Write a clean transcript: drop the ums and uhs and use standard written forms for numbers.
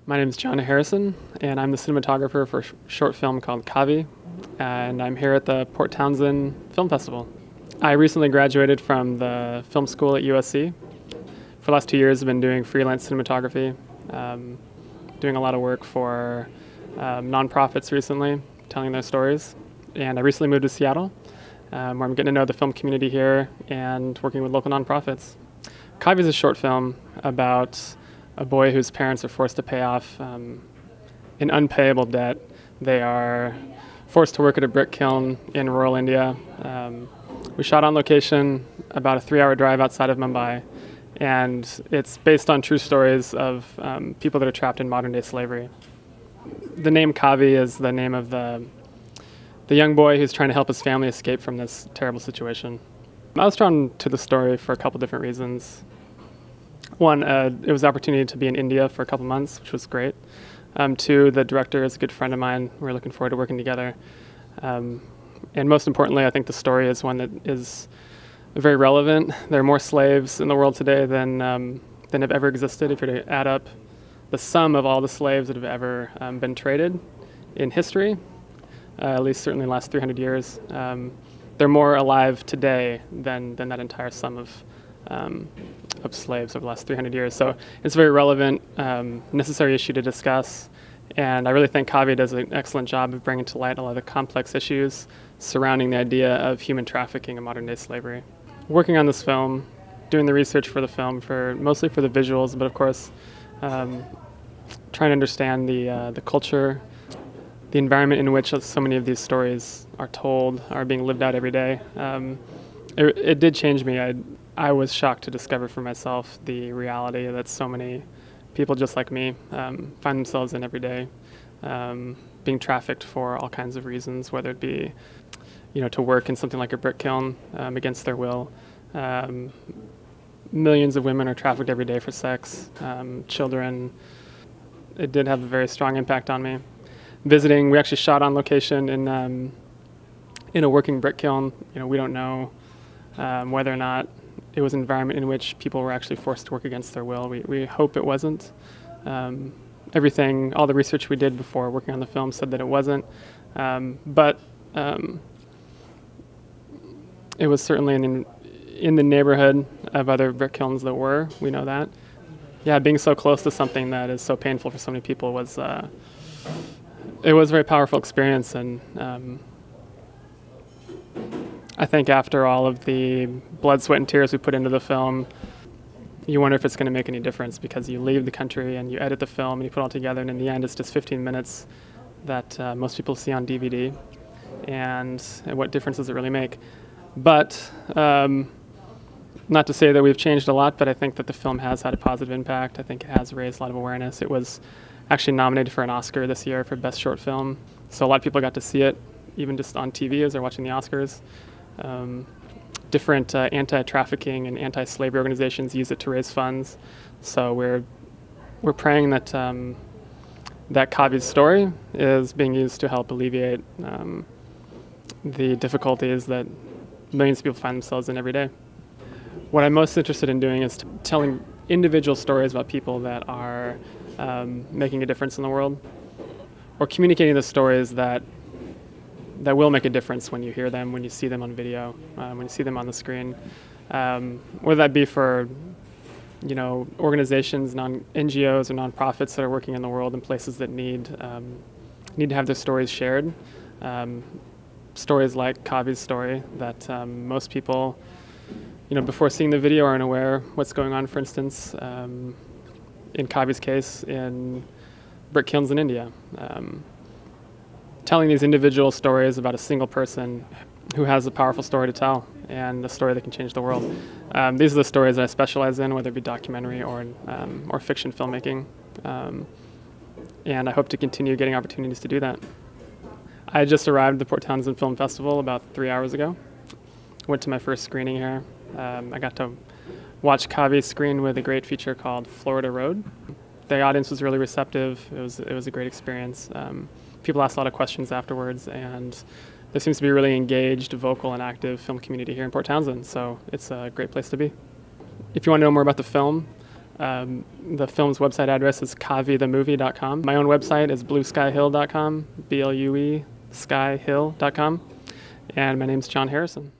My name is John Harrison, and I'm the cinematographer for a short film called Kavi, and I'm here at the Port Townsend Film Festival. I recently graduated from the film school at USC. For the last 2 years, I've been doing freelance cinematography, doing a lot of work for nonprofits recently, telling their stories. And I recently moved to Seattle, where I'm getting to know the film community here and working with local nonprofits. Kavi is a short film about a boy whose parents are forced to pay off an unpayable debt. They are forced to work at a brick kiln in rural India. We shot on location about a 3-hour drive outside of Mumbai, and it's based on true stories of people that are trapped in modern-day slavery. The name Kavi is the name of the young boy who's trying to help his family escape from this terrible situation. I was drawn to the story for a couple different reasons. One, it was an opportunity to be in India for a couple months, which was great. Two, the director is a good friend of mine. We're looking forward to working together. And most importantly, I think the story is one that is very relevant. There are more slaves in the world today than have ever existed. If you're to add up the sum of all the slaves that have ever been traded in history, at least certainly in the last 300 years, they're more alive today than that entire sum of slaves over the last 300 years. So it's a very relevant, necessary issue to discuss. And I really think Kavi does an excellent job of bringing to light a lot of the complex issues surrounding the idea of human trafficking and modern-day slavery. Working on this film, doing the research for the film, mostly for the visuals, but of course trying to understand the culture, the environment in which so many of these stories are told, are being lived out every day. It did change me. I was shocked to discover for myself the reality that so many people just like me find themselves in every day, being trafficked for all kinds of reasons, whether it be, to work in something like a brick kiln against their will. Millions of women are trafficked every day for sex, children. It did have a very strong impact on me. Visiting, we actually shot on location in a working brick kiln. We don't know whether or not it was an environment in which people were actually forced to work against their will. We hope it wasn't. All the research we did before working on the film said that it wasn't. But it was certainly in the neighborhood of other brick kilns that were. We know that. Yeah, being so close to something that is so painful for so many people was a very powerful experience. And I think after all of the blood, sweat, and tears we put into the film, you wonder if it's going to make any difference, because you leave the country and you edit the film and you put it all together, and in the end it's just 15 minutes that most people see on DVD. And what difference does it really make? But not to say that we've changed a lot, but I think that the film has had a positive impact. I think it has raised a lot of awareness. It was actually nominated for an Oscar this year for Best Short Film. So a lot of people got to see it, even just on TV as they're watching the Oscars. Different anti-trafficking and anti-slavery organizations use it to raise funds. So we're praying that that Kavi's story is being used to help alleviate the difficulties that millions of people find themselves in every day. What I'm most interested in doing is telling individual stories about people that are making a difference in the world, or communicating the stories that will make a difference when you hear them, when you see them on video, when you see them on the screen. Whether that be for organizations, NGOs or nonprofits that are working in the world in places that need to have their stories shared. Stories like Kavi's story that most people, before seeing the video, aren't aware what's going on. For instance, in Kavi's case, in brick kilns in India. Telling these individual stories about a single person who has a powerful story to tell, and a story that can change the world. These are the stories that I specialize in, whether it be documentary or fiction filmmaking. And I hope to continue getting opportunities to do that. I just arrived at the Port Townsend Film Festival about 3 hours ago. Went to my first screening here. I got to watch Kavi screen with a great feature called Florida Road. The audience was really receptive. It was a great experience. People asked a lot of questions afterwards, and there seems to be a really engaged, vocal, and active film community here in Port Townsend, so it's a great place to be. If you want to know more about the film, The film's website address is kavithemovie.com. My own website is blueskyhill.com, BLUE skyhill.com. And my name's John Harrison.